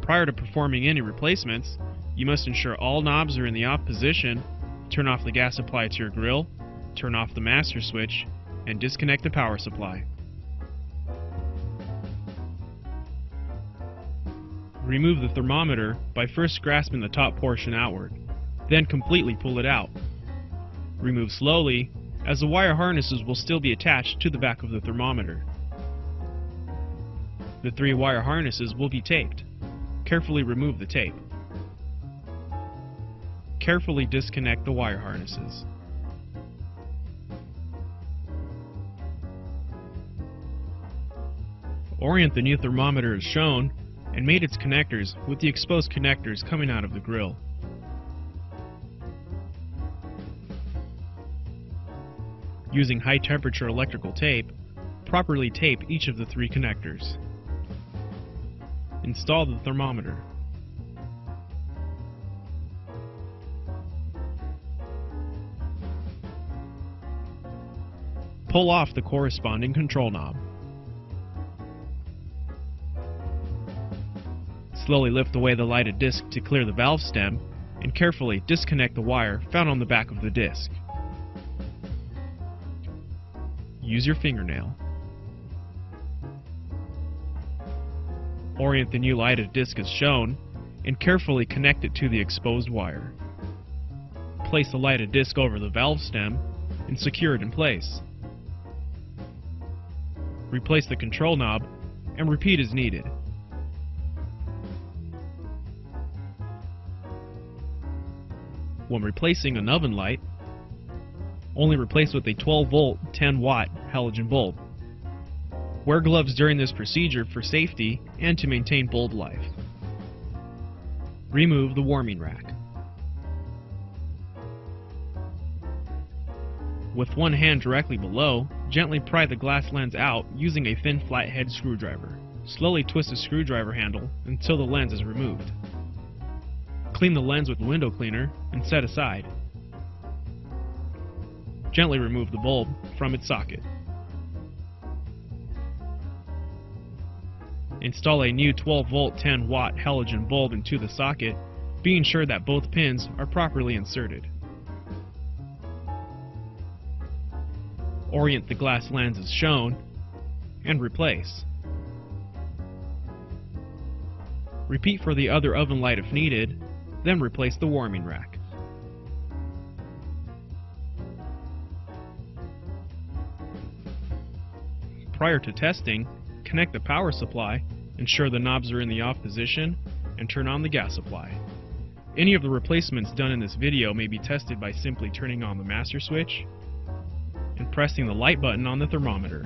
Prior to performing any replacements, you must ensure all knobs are in the off position, turn off the gas supply to your grill, turn off the master switch, and disconnect the power supply. Remove the thermometer by first grasping the top portion outward, then completely pull it out. Remove slowly, as the wire harnesses will still be attached to the back of the thermometer. The 3 wire harnesses will be taped. Carefully remove the tape. Carefully disconnect the wire harnesses. Orient the new thermometer as shown and mate its connectors with the exposed connectors coming out of the grill. Using high temperature electrical tape, properly tape each of the 3 connectors. Install the thermometer. Pull off the corresponding control knob. Slowly lift away the lighted disc to clear the valve stem, and carefully disconnect the wire found on the back of the disc. Use your fingernail. Orient the new lighted disc as shown, and carefully connect it to the exposed wire. Place the lighted disc over the valve stem, and secure it in place. Replace the control knob, and repeat as needed. When replacing an oven light, only replace with a 12-volt, 10-watt halogen bulb. Wear gloves during this procedure for safety and to maintain bulb life. Remove the warming rack. With one hand directly below, gently pry the glass lens out using a thin flathead screwdriver. Slowly twist the screwdriver handle until the lens is removed. Clean the lens with window cleaner and set aside. Gently remove the bulb from its socket. Install a new 12-volt 10-watt halogen bulb into the socket, being sure that both pins are properly inserted. Orient the glass lens as shown, and replace. Repeat for the other oven light if needed, then replace the warming rack. Prior to testing, connect the power supply, ensure the knobs are in the off position, and turn on the gas supply. Any of the replacements done in this video may be tested by simply turning on the master switch and pressing the light button on the thermometer.